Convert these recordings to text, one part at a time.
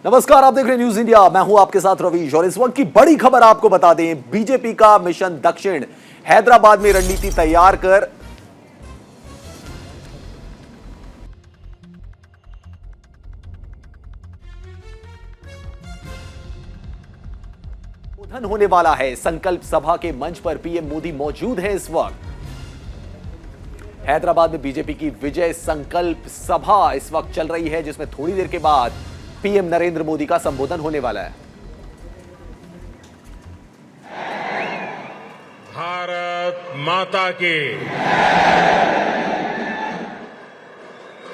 नमस्कार, आप देख रहे हैं न्यूज इंडिया। मैं हूं आपके साथ रवीश और इस वक्त की बड़ी खबर आपको बता दें, बीजेपी का मिशन दक्षिण हैदराबाद में रणनीति तैयार कर उद्घाटन होने वाला है। संकल्प सभा के मंच पर पीएम मोदी मौजूद है। इस वक्त हैदराबाद में बीजेपी की विजय संकल्प सभा इस वक्त चल रही है, जिसमें थोड़ी देर के बाद पीएम नरेंद्र मोदी का संबोधन होने वाला है। भारत माता की।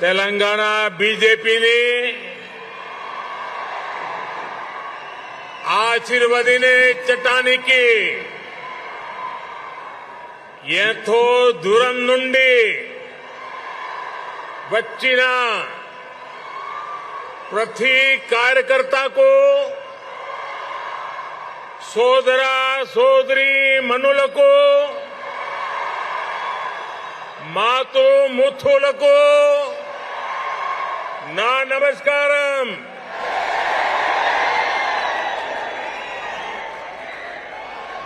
तेलंगाना बीजेपी ने आशीर्वादीने चट्टानी की ఎంతో దూరం నుండి వచ్చిన ప్రతి కార్యకర్తకు సోదర సోదరి మనులకు మాతృ ముథులకు నా నమస్కారం।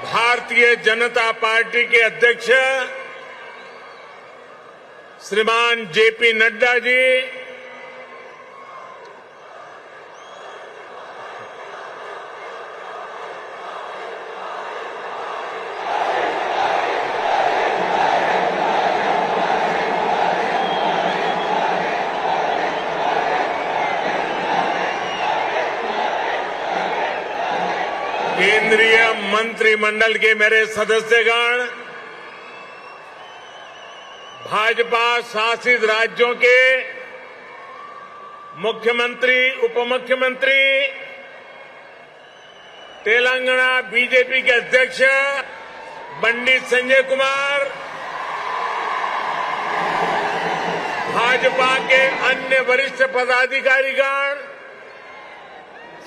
भारतीय जनता पार्टी के अध्यक्ष श्रीमान जेपी नड्डा जी, केंद्रीय मंत्रिमंडल के मेरे सदस्यगण, भाजपा शासित राज्यों के मुख्यमंत्री, उपमुख्यमंत्री, तेलंगाना बीजेपी के अध्यक्ष पंडित संजय कुमार, भाजपा के अन्य वरिष्ठ पदाधिकारीगण,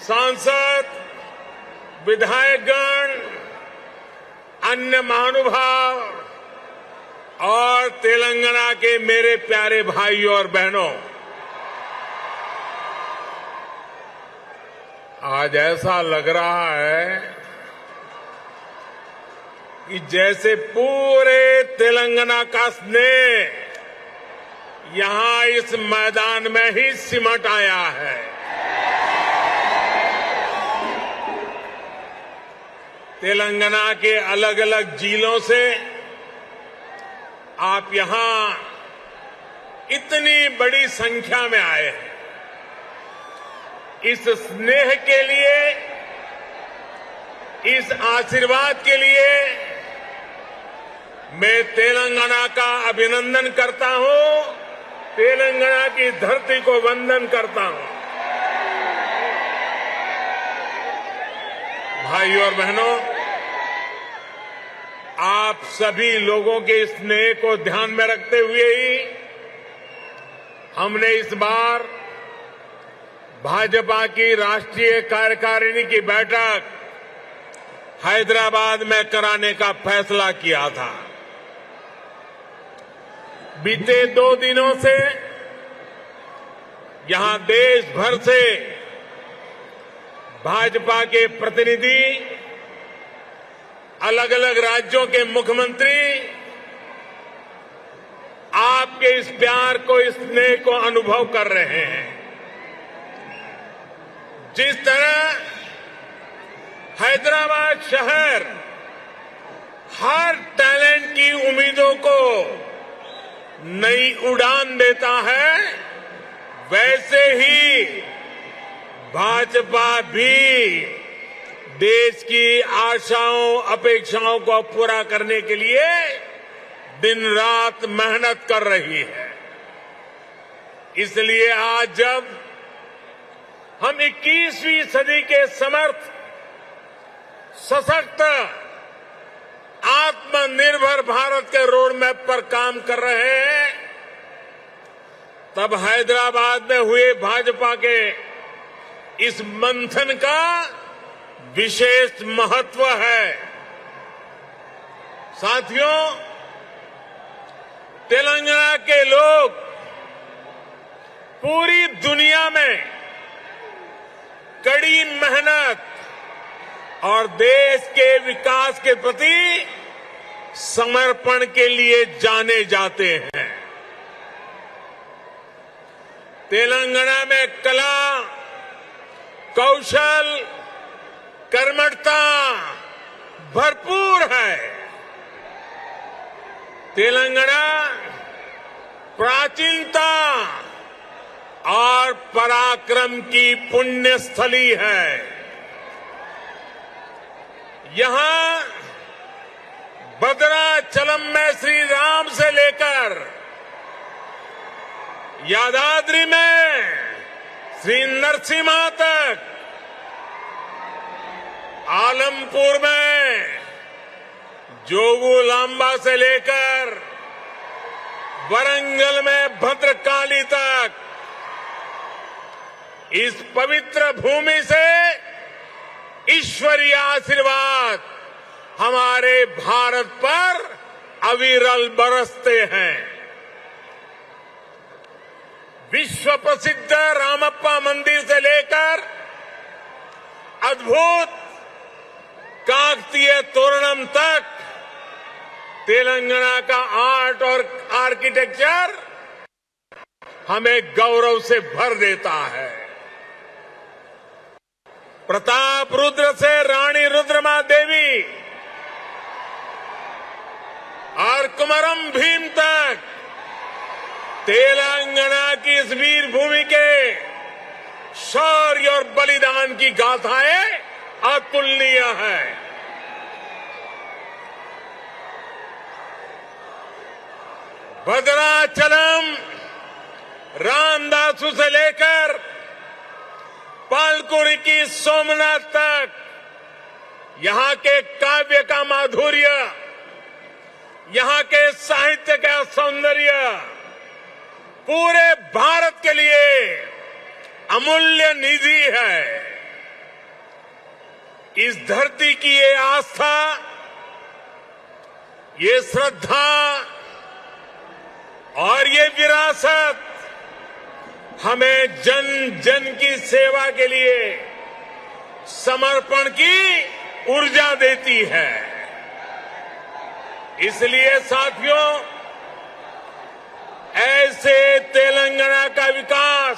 सांसद, विधायकगण, अन्य महानुभाव और तेलंगाना के मेरे प्यारे भाइयों और बहनों, आज ऐसा लग रहा है कि जैसे पूरे तेलंगाना का स्नेह यहां इस मैदान में ही सिमट आया है। तेलंगाना के अलग अलग जिलों से आप यहां इतनी बड़ी संख्या में आए हैं। इस स्नेह के लिए, इस आशीर्वाद के लिए मैं तेलंगाना का अभिनंदन करता हूं, तेलंगाना की धरती को वंदन करता हूं। भाइयों और बहनों, आप सभी लोगों के स्नेह को ध्यान में रखते हुए ही हमने इस बार भाजपा की राष्ट्रीय कार्यकारिणी की बैठक हैदराबाद में कराने का फैसला किया था। बीते 2 दिनों से यहां देश भर से भाजपा के प्रतिनिधि, अलग अलग राज्यों के मुख्यमंत्री आपके इस प्यार को, इस स्नेह को अनुभव कर रहे हैं। जिस तरह हैदराबाद शहर हर टैलेंट की उम्मीदों को नई उड़ान देता है, वैसे ही भाजपा भी देश की आशाओं, अपेक्षाओं को पूरा करने के लिए दिन रात मेहनत कर रही है। इसलिए आज जब हम 21वीं सदी के समर्थ, सशक्त, आत्मनिर्भर भारत के रोड मैप पर काम कर रहे हैं, तब हैदराबाद में हुए भाजपा के इस मंथन का विशेष महत्व है। साथियों, तेलंगाना के लोग पूरी दुनिया में कड़ी मेहनत और देश के विकास के प्रति समर्पण के लिए जाने जाते हैं। तेलंगाना में कला, कौशल, कर्मठता भरपूर है। तेलंगाना प्राचीनता और पराक्रम की पुण्य स्थली है। यहां भद्राचलम में श्री राम से लेकर यादाद्री में श्री नरसिम्हा तक, आलमपुर में जोगुलांबा से लेकर वरंगल में भद्रकाली तक इस पवित्र भूमि से ईश्वरीय आशीर्वाद हमारे भारत पर अविरल बरसते हैं। विश्व प्रसिद्ध रामप्पा मंदिर से लेकर अद्भुत काकतीय तोरणम तक तेलंगाना का आर्ट और आर्किटेक्चर हमें गौरव से भर देता है। प्रताप रुद्र से रानी रुद्रमा देवी और कुमरम भीम तक तेलंगाना की इस वीर भूमि के शौर्य और बलिदान की गाथाएं अतुलनीय है। भद्राचलम रामदासु से लेकर पालकुरी की सोमनाथ तक यहां के काव्य का माधुर्य, यहां के साहित्य का सौंदर्य पूरे भारत के लिए अमूल्य निधि है। इस धरती की ये आस्था, ये श्रद्धा और ये विरासत हमें जन जन की सेवा के लिए समर्पण की ऊर्जा देती है। इसलिए साथियों, ऐसे तेलंगाना का विकास,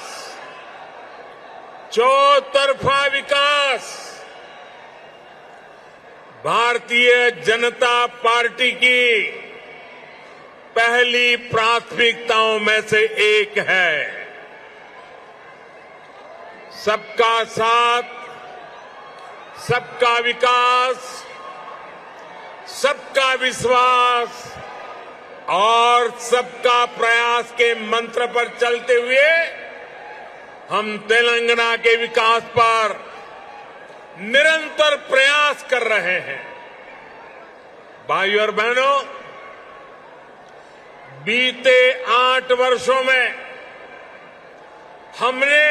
चौतरफा विकास भारतीय जनता पार्टी की पहली प्राथमिकताओं में से एक है। सबका साथ, सबका विकास, सबका विश्वास और सबका प्रयास के मंत्र पर चलते हुए हम तेलंगाना के विकास पर निरंतर प्रयास कर रहे हैं। भाइयों और बहनों, बीते 8 वर्षों में हमने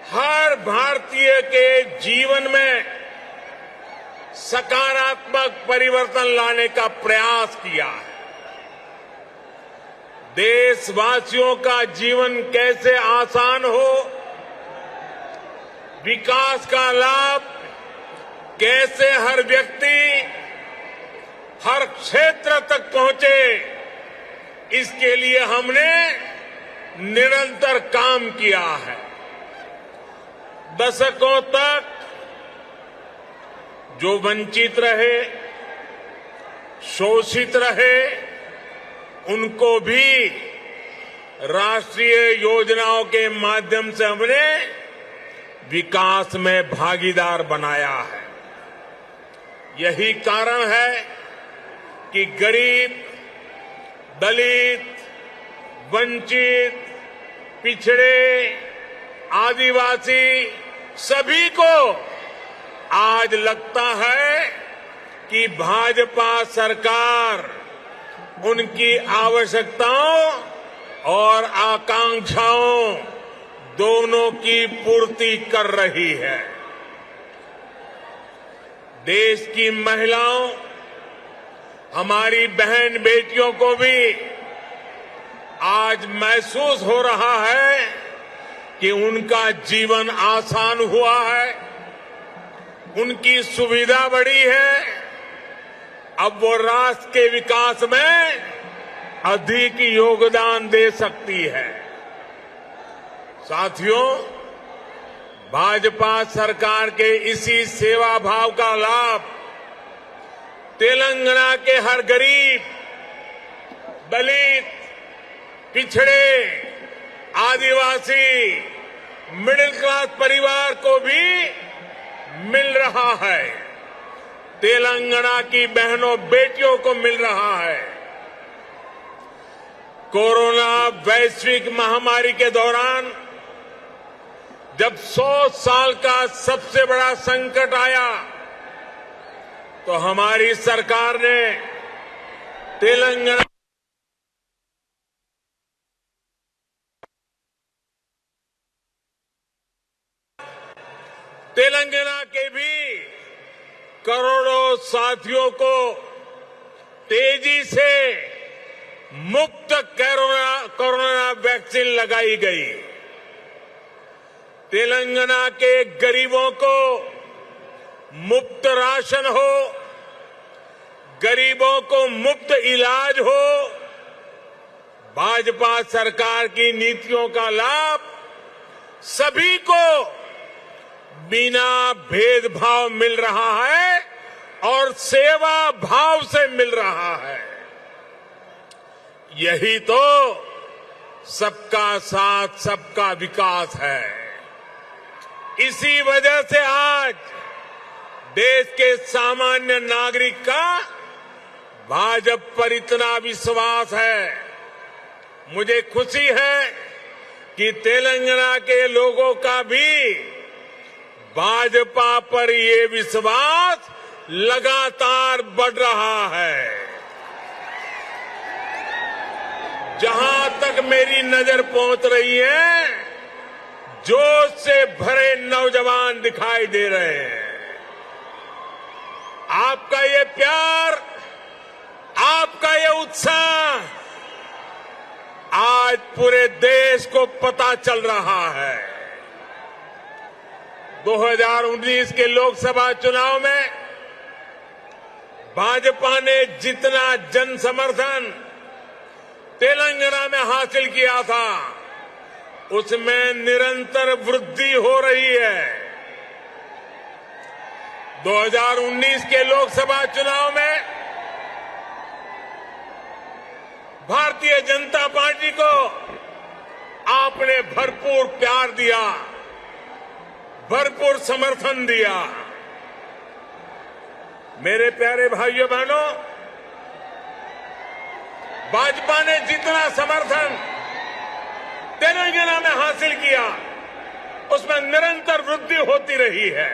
हर भारतीय के जीवन में सकारात्मक परिवर्तन लाने का प्रयास किया है। देशवासियों का जीवन कैसे आसान हो, विकास का लाभ कैसे हर व्यक्ति, हर क्षेत्र तक पहुंचे, इसके लिए हमने निरंतर काम किया है। दशकों तक जो वंचित रहे, शोषित रहे, उनको भी राष्ट्रीय योजनाओं के माध्यम से हमने विकास में भागीदार बनाया है। यही कारण है कि गरीब, दलित, वंचित, पिछड़े, आदिवासी सभी को आज लगता है कि भाजपा सरकार उनकी आवश्यकताओं और आकांक्षाओं दोनों की पूर्ति कर रही है। देश की महिलाओं, हमारी बहन बेटियों को भी आज महसूस हो रहा है कि उनका जीवन आसान हुआ है, उनकी सुविधा बढ़ी है। अब वो राष्ट्र के विकास में अधिक योगदान दे सकती है। साथियों, भाजपा सरकार के इसी सेवा भाव का लाभ तेलंगाना के हर गरीब, दलित, पिछड़े, आदिवासी, मिडिल क्लास परिवार को भी मिल रहा है। तेलंगाना की बहनों बेटियों को मिल रहा है। कोरोना वैश्विक महामारी के दौरान जब 100 साल का सबसे बड़ा संकट आया तो हमारी सरकार ने तेलंगाना के भी करोड़ों साथियों को तेजी से मुफ्त कोरोना वैक्सीन लगाई गई। तेलंगाना के गरीबों को मुफ्त राशन हो, गरीबों को मुफ्त इलाज हो। भाजपा सरकार की नीतियों का लाभ सभी को बिना भेदभाव मिल रहा है और सेवा भाव से मिल रहा है। यही तो सबका साथ, सबका विकास है। इसी वजह से आज देश के सामान्य नागरिक का भाजपा पर इतना विश्वास है। मुझे खुशी है कि तेलंगाना के लोगों का भी भाजपा पर ये विश्वास लगातार बढ़ रहा है। जहां तक मेरी नजर पहुंच रही है, जोश से भरे नौजवान दिखाई दे रहे हैं। आपका ये प्यार, आपका ये उत्साह आज पूरे देश को पता चल रहा है। 2019 के लोकसभा चुनाव में भाजपा ने जितना जन समर्थन तेलंगाना में हासिल किया था, उसमें निरंतर वृद्धि हो रही है। 2019 के लोकसभा चुनाव में भारतीय जनता पार्टी को आपने भरपूर प्यार दिया, भरपूर समर्थन दिया। मेरे प्यारे भाइयों बहनों, भाजपा ने जितना समर्थन तेलंगाना में हासिल किया, उसमें निरंतर वृद्धि होती रही है।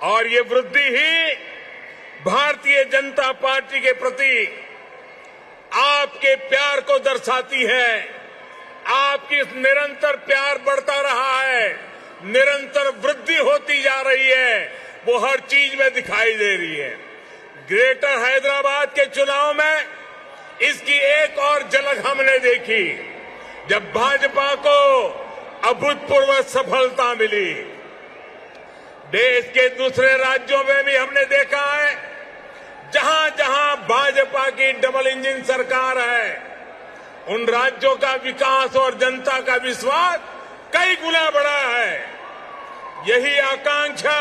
और ये वृद्धि ही भारतीय जनता पार्टी के प्रति आपके प्यार को दर्शाती है। आपकी निरंतर प्यार बढ़ता रहा है, निरंतर वृद्धि होती जा रही है, वो हर चीज में दिखाई दे रही है। ग्रेटर हैदराबाद के चुनाव में इसकी एक और झलक हमने देखी, जब भाजपा को अभूतपूर्व सफलता मिली। देश के दूसरे राज्यों में भी हमने देखा है, जहां जहां भाजपा की डबल इंजन सरकार है, उन राज्यों का विकास और जनता का विश्वास कई गुना बढ़ा है। यही आकांक्षा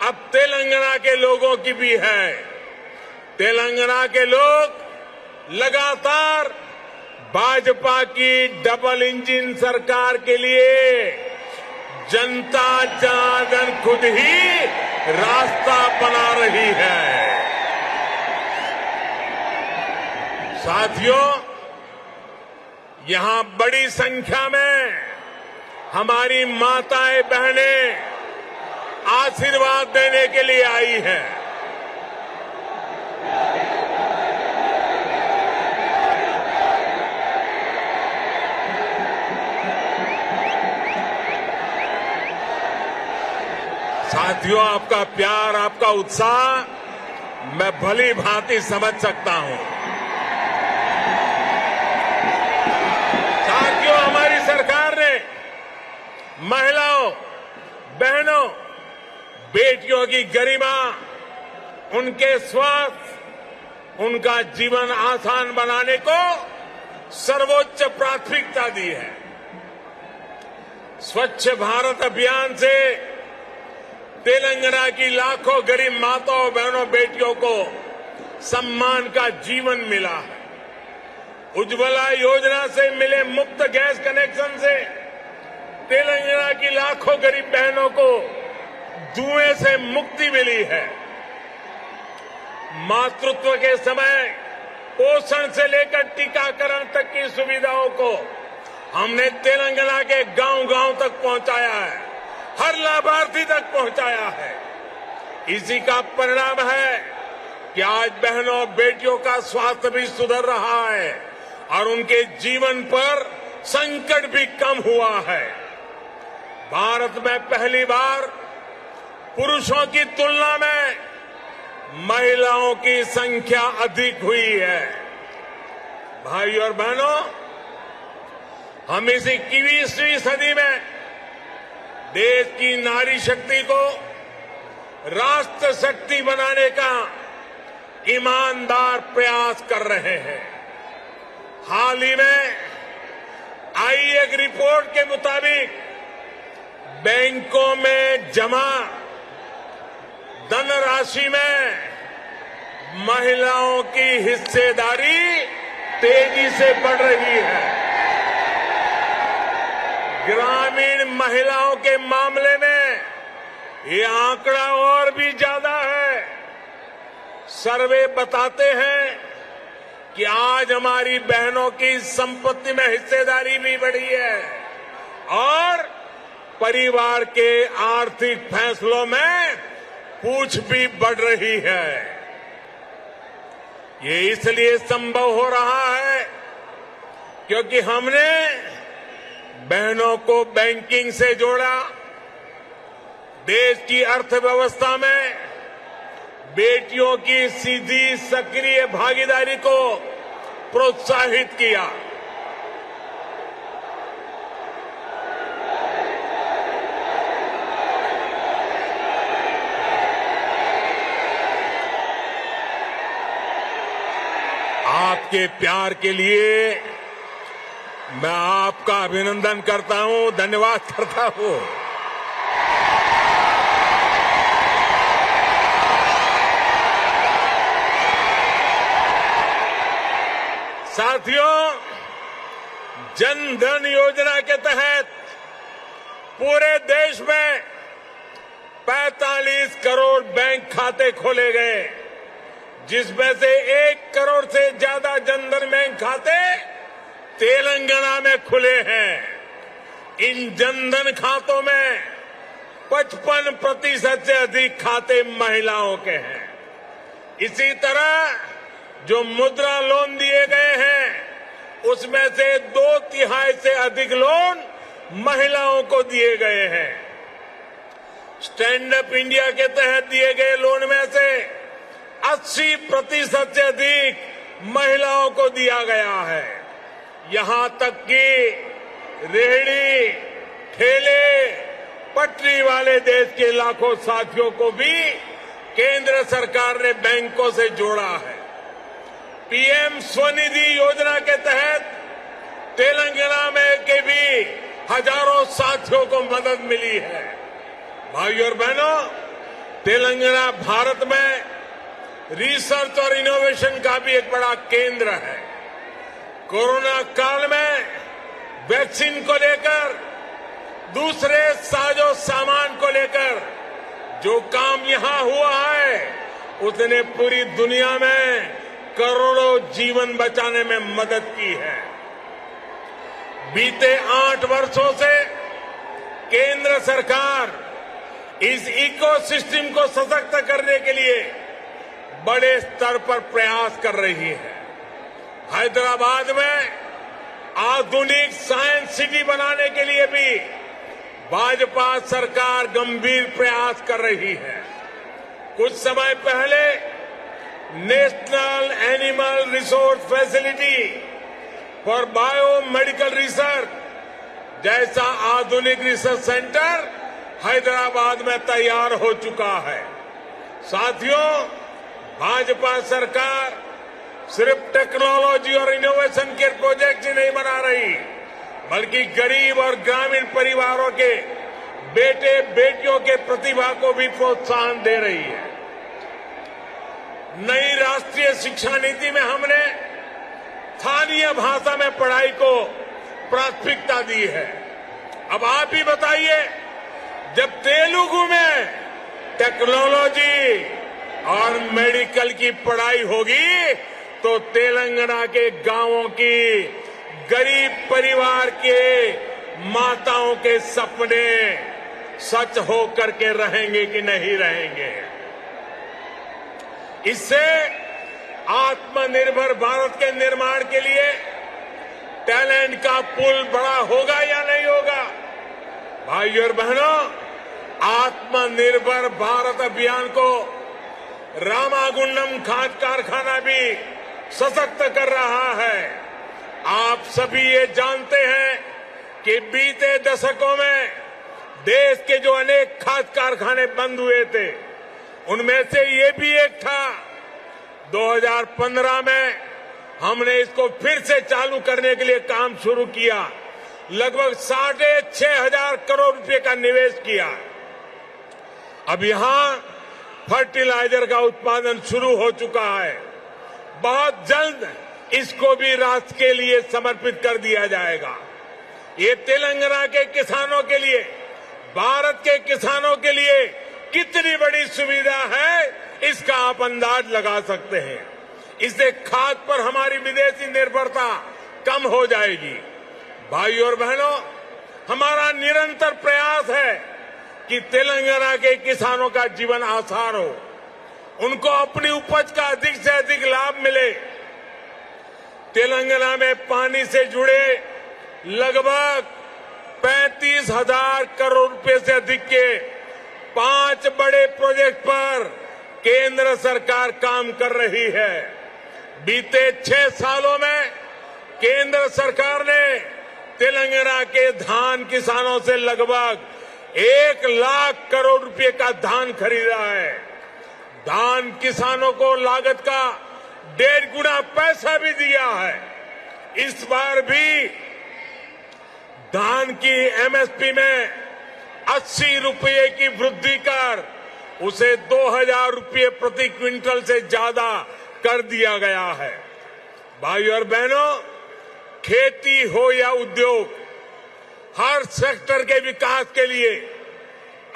अब तेलंगाना के लोगों की भी है। तेलंगाना के लोग लगातार भाजपा की डबल इंजन सरकार के लिए जनता जनार्दन खुद ही रास्ता बना रही है। साथियों, यहां बड़ी संख्या में हमारी माताएं बहनें आशीर्वाद देने के लिए आई हैं। साथियों, आपका प्यार, आपका उत्साह मैं भली भांति समझ सकता हूं। साथियों, हमारी सरकार ने महिलाओं, बहनों, बेटियों की गरिमा, उनके स्वास्थ्य, उनका जीवन आसान बनाने को सर्वोच्च प्राथमिकता दी है। स्वच्छ भारत अभियान से तेलंगाना की लाखों गरीब माताओं, बहनों, बेटियों को सम्मान का जीवन मिला है। उज्ज्वला योजना से मिले मुफ्त गैस कनेक्शन से तेलंगाना की लाखों गरीब बहनों को धुएं से मुक्ति मिली है। मातृत्व के समय पोषण से लेकर टीकाकरण तक की सुविधाओं को हमने तेलंगाना के गांव-गांव तक पहुंचाया है, हर लाभार्थी तक पहुंचाया है। इसी का परिणाम है कि आज बहनों, बेटियों का स्वास्थ्य भी सुधर रहा है और उनके जीवन पर संकट भी कम हुआ है। भारत में पहली बार पुरुषों की तुलना में महिलाओं की संख्या अधिक हुई है। भाइयों और बहनों, हम इस 21वीं सदी में देश की नारी शक्ति को राष्ट्र शक्ति बनाने का ईमानदार प्रयास कर रहे हैं। हाल ही में आई एक रिपोर्ट के मुताबिक बैंकों में जमा धनराशि में महिलाओं की हिस्सेदारी तेजी से बढ़ रही है। ग्रामीण महिलाओं के मामले में ये आंकड़ा और भी ज्यादा है। सर्वे बताते हैं कि आज हमारी बहनों की संपत्ति में हिस्सेदारी भी बढ़ी है और परिवार के आर्थिक फैसलों में पूछ भी बढ़ रही है। ये इसलिए संभव हो रहा है क्योंकि हमने बहनों को बैंकिंग से जोड़ा, देश की अर्थव्यवस्था में बेटियों की सीधी सक्रिय भागीदारी को प्रोत्साहित किया। आपके प्यार के लिए मैं आपका अभिनंदन करता हूं, धन्यवाद करता हूं। साथियों, जन धन योजना के तहत पूरे देश में 45 करोड़ बैंक खाते खोले गए, जिसमें से 1 करोड़ से ज्यादा जन धन बैंक खाते तेलंगाना में खुले हैं। इन जन धन खातों में 55% से अधिक खाते महिलाओं के हैं। इसी तरह जो मुद्रा लोन दिए गए हैं उसमें से 2/3 से अधिक लोन महिलाओं को दिए गए हैं। स्टैंड अप इंडिया के तहत दिए गए लोन में से 80% से अधिक महिलाओं को दिया गया है। यहां तक कि रेहड़ी, ठेले, पटरी वाले देश के लाखों साथियों को भी केंद्र सरकार ने बैंकों से जोड़ा है। पीएम स्वनिधि योजना के तहत तेलंगाना में के भी हजारों साथियों को मदद मिली है। भाइयों और बहनों, तेलंगाना भारत में रिसर्च और इनोवेशन का भी एक बड़ा केंद्र है। कोरोना काल में वैक्सीन को लेकर, दूसरे साजो सामान को लेकर जो काम यहां हुआ है उसने पूरी दुनिया में करोड़ों जीवन बचाने में मदद की है। बीते 8 वर्षों से केंद्र सरकार इस इकोसिस्टम को सशक्त करने के लिए बड़े स्तर पर प्रयास कर रही है। हैदराबाद में आधुनिक साइंस सिटी बनाने के लिए भी भाजपा सरकार गंभीर प्रयास कर रही है। कुछ समय पहले national animal resource facility for bio medical research जैसा आधुनिक रिसर्च सेंटर हैदराबाद में तैयार हो चुका है। साथियों, भाजपा सरकार सिर्फ टेक्नोलॉजी और इनोवेशन के प्रोजेक्ट ही नहीं बना रही, बल्कि गरीब और ग्रामीण परिवारों के बेटे बेटियों के प्रतिभा को भी प्रोत्साहन दे रही है। नई राष्ट्रीय शिक्षा नीति में हमने स्थानीय भाषा में पढ़ाई को प्राथमिकता दी है। अब आप ही बताइए, जब तेलुगु में टेक्नोलॉजी और मेडिकल की पढ़ाई होगी तो तेलंगाना के गांवों की गरीब परिवार के माताओं के सपने सच हो करके रहेंगे कि नहीं रहेंगे। इससे आत्मनिर्भर भारत के निर्माण के लिए टैलेंट का पुल बड़ा होगा या नहीं होगा? भाइयों और बहनों, आत्मनिर्भर भारत अभियान को रामागुंडम खाद कारखाना भी सशक्त कर रहा है। आप सभी ये जानते हैं कि बीते दशकों में देश के जो अनेक खाद कारखाने बंद हुए थे, उनमें से ये भी एक था। 2015 में हमने इसको फिर से चालू करने के लिए काम शुरू किया। लगभग 6,500 करोड़ रुपए का निवेश किया। अब यहां फर्टिलाइजर का उत्पादन शुरू हो चुका है। बहुत जल्द इसको भी राष्ट्र के लिए समर्पित कर दिया जाएगा। ये तेलंगाना के किसानों के लिए, भारत के किसानों के लिए कितनी बड़ी सुविधा है, इसका आप अंदाज लगा सकते हैं। इससे खाद पर हमारी विदेशी निर्भरता कम हो जाएगी। भाइयों और बहनों, हमारा निरंतर प्रयास है कि तेलंगाना के किसानों का जीवन आसान हो, उनको अपनी उपज का अधिक से अधिक लाभ मिले। तेलंगाना में पानी से जुड़े लगभग 35,000 करोड़ रुपए से अधिक के 5 बड़े प्रोजेक्ट पर केंद्र सरकार काम कर रही है। बीते 6 सालों में केंद्र सरकार ने तेलंगाना के धान किसानों से लगभग 1 लाख करोड़ रुपए का धान खरीदा है। धान किसानों को लागत का 1.5 गुना पैसा भी दिया है। इस बार भी धान की एमएसपी में 80 रुपये की वृद्धि कर उसे 2,000 रुपये प्रति क्विंटल से ज्यादा कर दिया गया है। भाइयों और बहनों, खेती हो या उद्योग, हर सेक्टर के विकास के लिए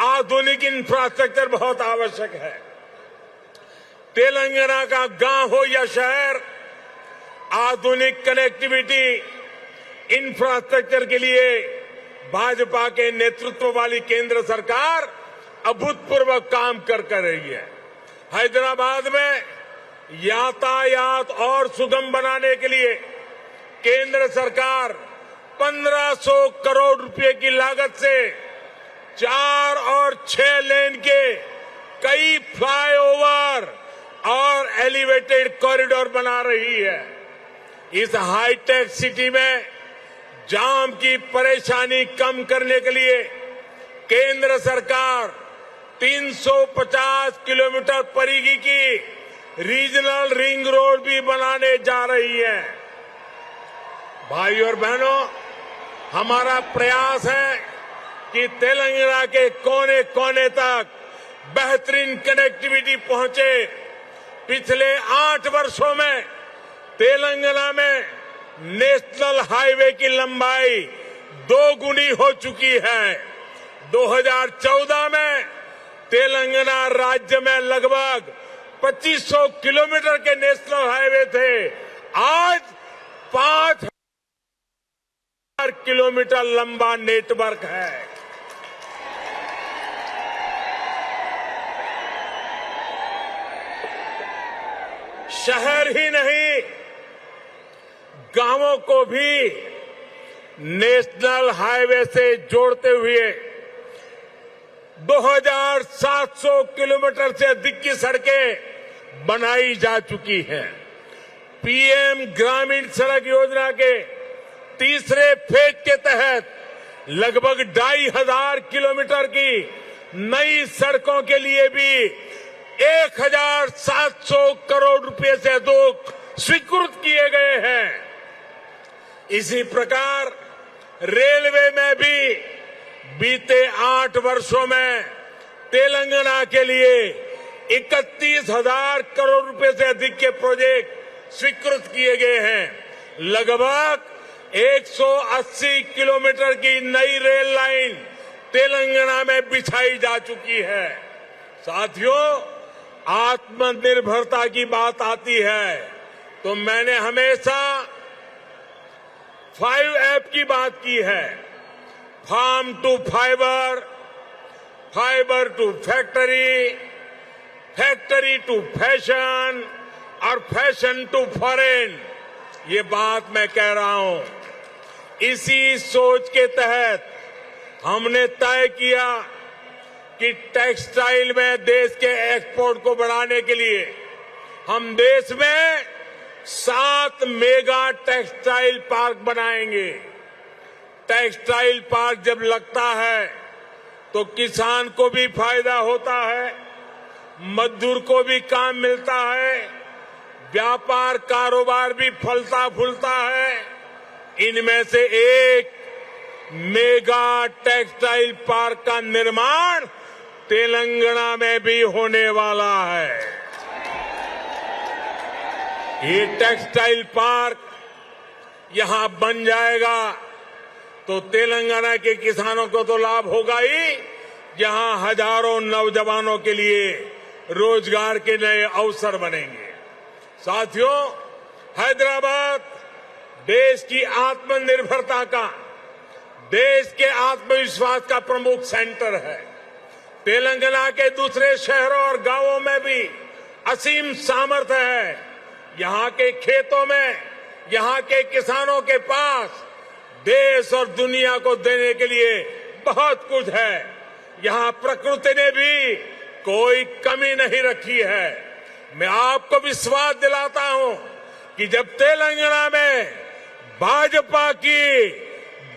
आधुनिक इंफ्रास्ट्रक्चर बहुत आवश्यक है। तेलंगाना का गांव हो या शहर, आधुनिक कनेक्टिविटी इंफ्रास्ट्रक्चर के लिए भाजपा के नेतृत्व वाली केंद्र सरकार अभूतपूर्व काम कर रही है। हैदराबाद में यातायात और सुगम बनाने के लिए केंद्र सरकार 1,500 करोड़ रुपए की लागत से 4 और 6 लेन के कई फ्लाईओवर और एलिवेटेड कॉरिडोर बना रही है। इस हाईटेक सिटी में जाम की परेशानी कम करने के लिए केंद्र सरकार 350 किलोमीटर परिधि की रीजनल रिंग रोड भी बनाने जा रही है। भाइयों और बहनों, हमारा प्रयास है कि तेलंगाना के कोने कोने तक बेहतरीन कनेक्टिविटी पहुंचे। पिछले 8 वर्षों में तेलंगाना में नेशनल हाईवे की लंबाई 2 गुनी हो चुकी है। 2014 में तेलंगाना राज्य में लगभग 2500 किलोमीटर के नेशनल हाईवे थे। आज 5,000 किलोमीटर लंबा नेटवर्क है। शहर ही नहीं, गांवों को भी नेशनल हाईवे से जोड़ते हुए 2,700 किलोमीटर से अधिक की सड़कें बनाई जा चुकी हैं। पीएम ग्रामीण सड़क योजना के तीसरे फेज के तहत लगभग 2500 किलोमीटर की नई सड़कों के लिए भी 1700 करोड़ रुपए से अधिक स्वीकृत किए गए हैं। इसी प्रकार रेलवे में भी बीते 8 वर्षों में तेलंगाना के लिए 31,000 करोड़ रुपए से अधिक के प्रोजेक्ट स्वीकृत किए गए हैं। लगभग 180 किलोमीटर की नई रेल लाइन तेलंगाना में बिछाई जा चुकी है। साथियों, आत्मनिर्भरता की बात आती है तो मैंने हमेशा 5F की बात की है। Farm to fibre, fibre to factory, factory to fashion और फैशन टू फॉरेन। ये बात मैं कह रहा हूं। इसी सोच के तहत हमने तय किया कि टेक्सटाइल में देश के एक्सपोर्ट को बढ़ाने के लिए हम देश में 7 मेगा टेक्सटाइल पार्क बनाएंगे। टेक्सटाइल पार्क जब लगता है तो किसान को भी फायदा होता है, मजदूर को भी काम मिलता है, व्यापार कारोबार भी फलता फूलता है। इनमें से एक मेगा टेक्सटाइल पार्क का निर्माण तेलंगाना में भी होने वाला है। ये टेक्सटाइल पार्क यहां बन जाएगा तो तेलंगाना के किसानों को तो लाभ होगा ही, जहां हजारों नौजवानों के लिए रोजगार के नए अवसर बनेंगे। साथियों, हैदराबाद देश की आत्मनिर्भरता का, देश के आत्मविश्वास का प्रमुख सेंटर है। तेलंगाना के दूसरे शहरों और गांवों में भी असीम सामर्थ्य है। यहां के खेतों में, यहां के किसानों के पास देश और दुनिया को देने के लिए बहुत कुछ है। यहां प्रकृति ने भी कोई कमी नहीं रखी है। मैं आपको विश्वास दिलाता हूं कि जब तेलंगाना में भाजपा की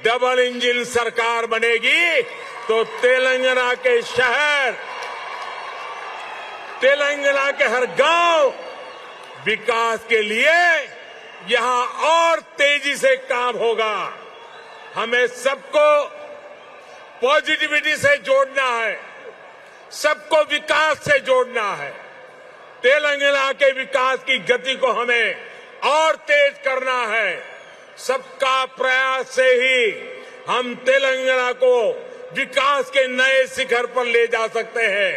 डबल इंजन सरकार बनेगी तो तेलंगाना के शहर, तेलंगाना के हर गांव विकास के लिए यहां और तेजी से काम होगा। हमें सबको पॉजिटिविटी से जोड़ना है, सबको विकास से जोड़ना है। तेलंगाना के विकास की गति को हमें और तेज करना है। सबका प्रयास से ही हम तेलंगाना को विकास के नए शिखर पर ले जा सकते हैं।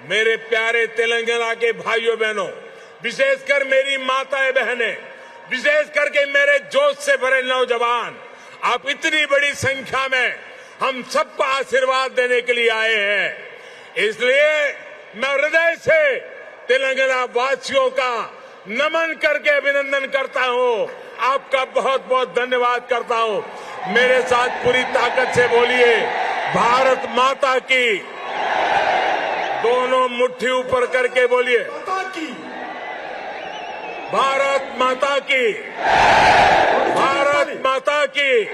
मेरे प्यारे तेलंगाना के भाइयों बहनों, विशेषकर मेरी माताएं बहनें, विशेष करके मेरे जोश से भरे नौजवान, आप इतनी बड़ी संख्या में हम सबको आशीर्वाद देने के लिए आए हैं। इसलिए मैं हृदय से तेलंगाना वासियों का नमन करके अभिनंदन करता हूं। आपका बहुत बहुत धन्यवाद करता हूं। मेरे साथ पूरी ताकत से बोलिए, भारत माता की। दोनों मुट्ठी ऊपर करके बोलिए, भारत माता की, भारत माता की,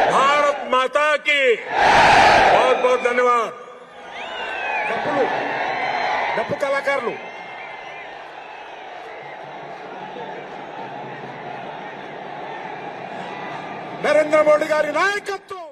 भारत माता की। बहुत बहुत धन्यवाद। డప్పు కళాకారులు నరేంద్ర మోడీ గారి నాయకత్వం।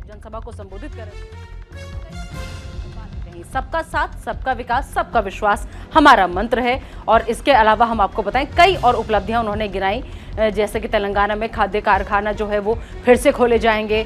जनसभा को संबोधित कर रहे थे। सबका साथ, सबका विकास, सबका विश्वास हमारा मंत्र है। और इसके अलावा हम आपको बताएं, कई और उपलब्धियां उन्होंने गिनाई, जैसे कि तेलंगाना में खाद्य कारखाना जो है वो फिर से खोले जाएंगे।